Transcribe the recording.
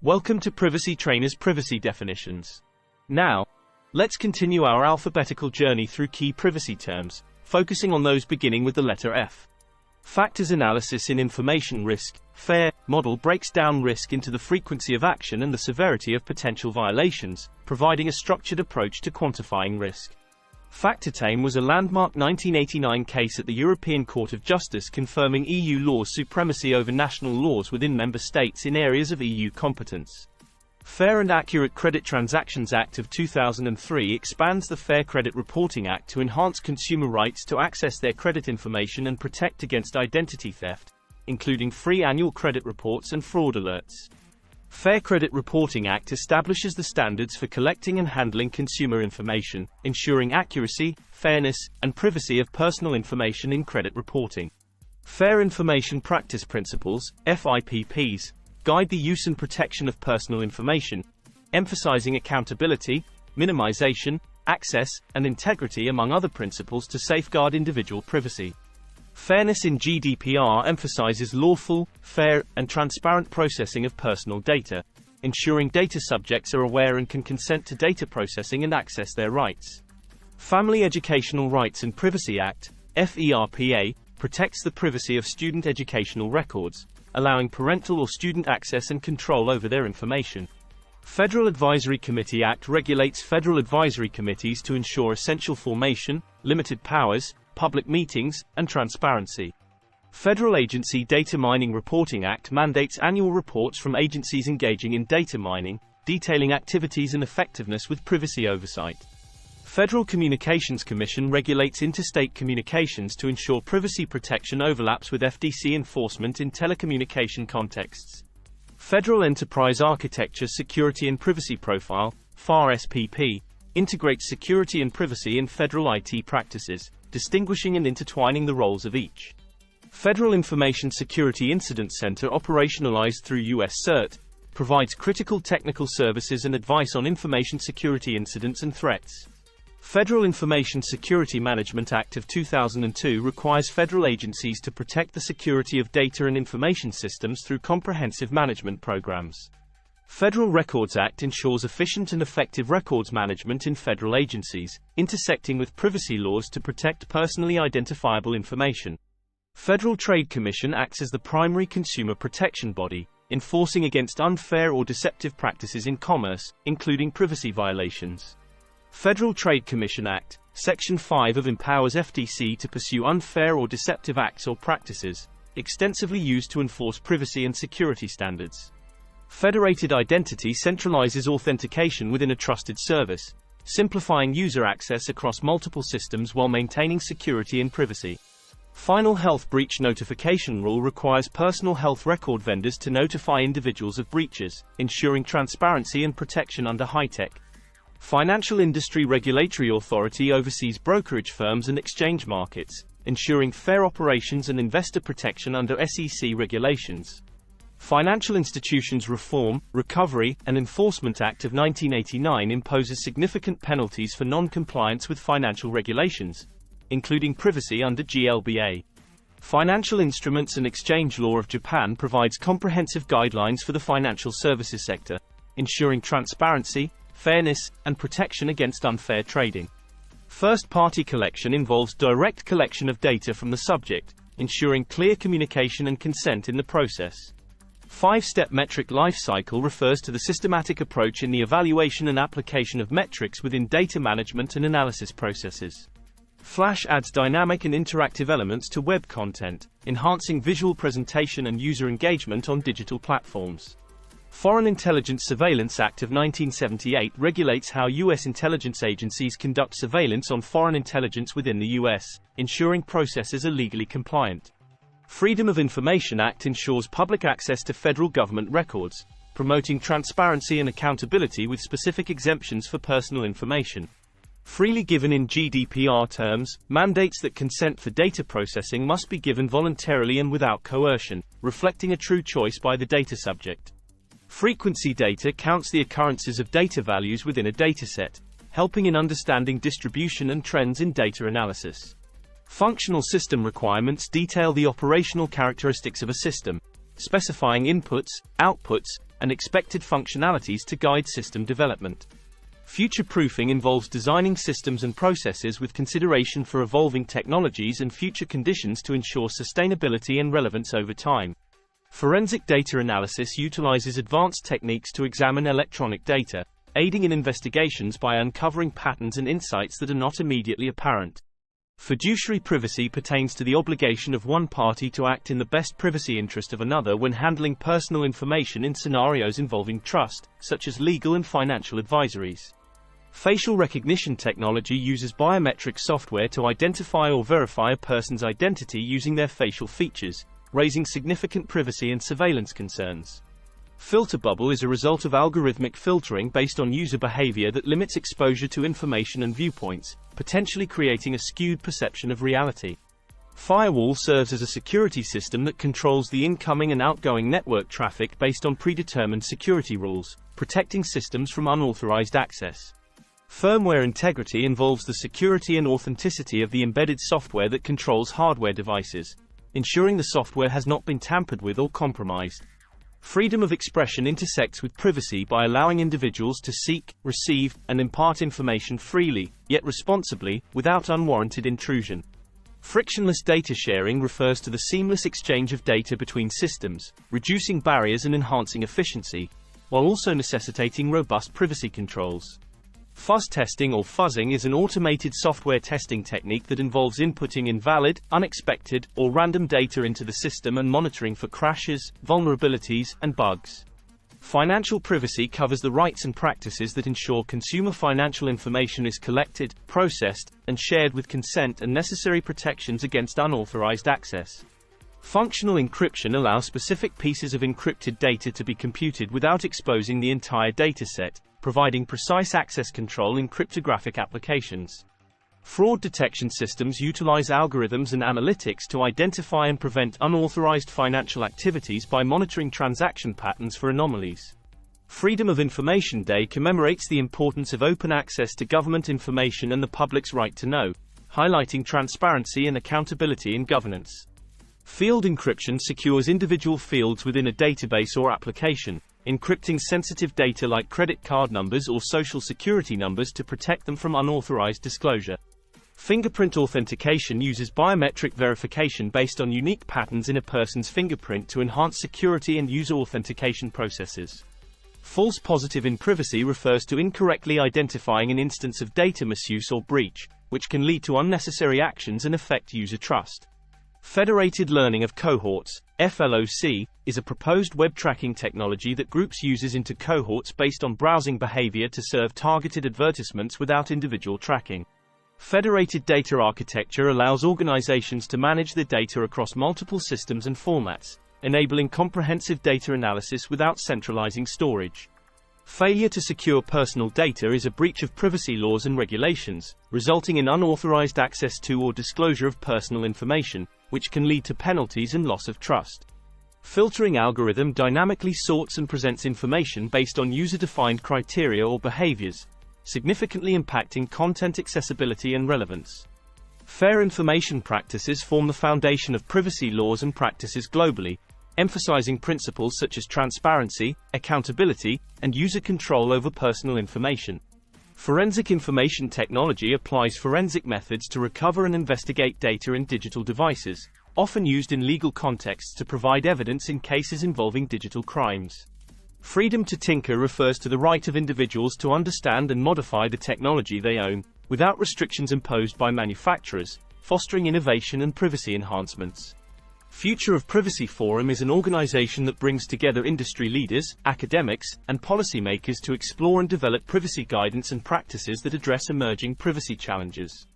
Welcome to Privacy Trainer's Privacy Definitions. Now, let's continue our alphabetical journey through key privacy terms, focusing on those beginning with the letter F. Factors analysis in information risk. FAIR model breaks down risk into the frequency of action and the severity of potential violations, providing a structured approach to quantifying risk. FactorTame was a landmark 1989 case at the European Court of Justice confirming EU law's supremacy over national laws within member states in areas of EU competence. Fair and Accurate Credit Transactions Act of 2003 expands the Fair Credit Reporting Act to enhance consumer rights to access their credit information and protect against identity theft, including free annual credit reports and fraud alerts. Fair Credit Reporting Act establishes the standards for collecting and handling consumer information, ensuring accuracy, fairness, and privacy of personal information in credit reporting. Fair Information Practice Principles, FIPPs, guide the use and protection of personal information, emphasizing accountability, minimization, access, and integrity among other principles to safeguard individual privacy. Fairness in GDPR emphasizes lawful, fair, and transparent processing of personal data, ensuring data subjects are aware and can consent to data processing and access their rights. Family Educational Rights and Privacy Act, FERPA, protects the privacy of student educational records, allowing parental or student access and control over their information. Federal Advisory Committee Act regulates federal advisory committees to ensure essential formation, limited powers, public meetings, and transparency. Federal Agency Data Mining Reporting Act mandates annual reports from agencies engaging in data mining, detailing activities and effectiveness with privacy oversight. Federal Communications Commission regulates interstate communications to ensure privacy protection overlaps with FDC enforcement in telecommunication contexts. Federal Enterprise Architecture Security and Privacy Profile, FAR-SPP, integrates security and privacy in federal IT practices, distinguishing and intertwining the roles of each. Federal Information Security Incident Center, operationalized through U.S. CERT, provides critical technical services and advice on information security incidents and threats. Federal Information Security Management Act of 2002 requires federal agencies to protect the security of data and information systems through comprehensive management programs. Federal Records Act ensures efficient and effective records management in federal agencies, intersecting with privacy laws to protect personally identifiable information. Federal Trade Commission acts as the primary consumer protection body, enforcing against unfair or deceptive practices in commerce, including privacy violations. Federal Trade Commission Act, Section 5 empowers FTC to pursue unfair or deceptive acts or practices, extensively used to enforce privacy and security standards. Federated Identity centralizes authentication within a trusted service, simplifying user access across multiple systems while maintaining security and privacy. Final Health Breach Notification Rule requires personal health record vendors to notify individuals of breaches, ensuring transparency and protection under high-tech. Financial Industry Regulatory Authority oversees brokerage firms and exchange markets, ensuring fair operations and investor protection under SEC regulations. Financial Institutions Reform, Recovery, and Enforcement Act of 1989 imposes significant penalties for non-compliance with financial regulations, including privacy under GLBA. Financial Instruments and Exchange Law of Japan provides comprehensive guidelines for the financial services sector, ensuring transparency, fairness, and protection against unfair trading. First-party collection involves direct collection of data from the subject, ensuring clear communication and consent in the process. Five-step metric lifecycle refers to the systematic approach in the evaluation and application of metrics within data management and analysis processes. Flash adds dynamic and interactive elements to web content, enhancing visual presentation and user engagement on digital platforms. Foreign Intelligence Surveillance Act of 1978 regulates how U.S. intelligence agencies conduct surveillance on foreign intelligence within the U.S., ensuring processes are legally compliant. Freedom of Information Act ensures public access to federal government records, promoting transparency and accountability with specific exemptions for personal information. Freely given in GDPR terms, mandates that consent for data processing must be given voluntarily and without coercion, reflecting a true choice by the data subject. Frequency data counts the occurrences of data values within a dataset, helping in understanding distribution and trends in data analysis. Functional system requirements detail the operational characteristics of a system, specifying inputs, outputs, and expected functionalities to guide system development. Future-proofing involves designing systems and processes with consideration for evolving technologies and future conditions to ensure sustainability and relevance over time. Forensic data analysis utilizes advanced techniques to examine electronic data, aiding in investigations by uncovering patterns and insights that are not immediately apparent. Fiduciary privacy pertains to the obligation of one party to act in the best privacy interest of another when handling personal information in scenarios involving trust, such as legal and financial advisories. Facial recognition technology uses biometric software to identify or verify a person's identity using their facial features, raising significant privacy and surveillance concerns. Filter bubble is a result of algorithmic filtering based on user behavior that limits exposure to information and viewpoints, potentially creating a skewed perception of reality. Firewall serves as a security system that controls the incoming and outgoing network traffic based on predetermined security rules, protecting systems from unauthorized access. Firmware integrity involves the security and authenticity of the embedded software that controls hardware devices, ensuring the software has not been tampered with or compromised. Freedom of expression intersects with privacy by allowing individuals to seek, receive, and impart information freely, yet responsibly, without unwarranted intrusion. Frictionless data sharing refers to the seamless exchange of data between systems, reducing barriers and enhancing efficiency, while also necessitating robust privacy controls. Fuzz testing or fuzzing is an automated software testing technique that involves inputting invalid, unexpected, or random data into the system and monitoring for crashes, vulnerabilities, and bugs. Financial privacy covers the rights and practices that ensure consumer financial information is collected, processed, and shared with consent and necessary protections against unauthorized access. Functional encryption allows specific pieces of encrypted data to be computed without exposing the entire dataset, providing precise access control in cryptographic applications. Fraud detection systems utilize algorithms and analytics to identify and prevent unauthorized financial activities by monitoring transaction patterns for anomalies. Freedom of Information Day commemorates the importance of open access to government information and the public's right to know, highlighting transparency and accountability in governance. Field encryption secures individual fields within a database or application, encrypting sensitive data like credit card numbers or social security numbers to protect them from unauthorized disclosure. Fingerprint authentication uses biometric verification based on unique patterns in a person's fingerprint to enhance security and user authentication processes. False positive in privacy refers to incorrectly identifying an instance of data misuse or breach, which can lead to unnecessary actions and affect user trust. Federated learning of cohorts, FLOC, is a proposed web tracking technology that groups users into cohorts based on browsing behavior to serve targeted advertisements without individual tracking. Federated data architecture allows organizations to manage their data across multiple systems and formats, enabling comprehensive data analysis without centralizing storage. Failure to secure personal data is a breach of privacy laws and regulations, resulting in unauthorized access to or disclosure of personal information, which can lead to penalties and loss of trust. Filtering algorithm dynamically sorts and presents information based on user-defined criteria or behaviors, significantly impacting content accessibility and relevance. Fair information practices form the foundation of privacy laws and practices globally, emphasizing principles such as transparency, accountability, and user control over personal information. Forensic information technology applies forensic methods to recover and investigate data in digital devices, often used in legal contexts to provide evidence in cases involving digital crimes. Freedom to tinker refers to the right of individuals to understand and modify the technology they own, without restrictions imposed by manufacturers, fostering innovation and privacy enhancements. Future of Privacy Forum is an organization that brings together industry leaders, academics, and policymakers to explore and develop privacy guidance and practices that address emerging privacy challenges.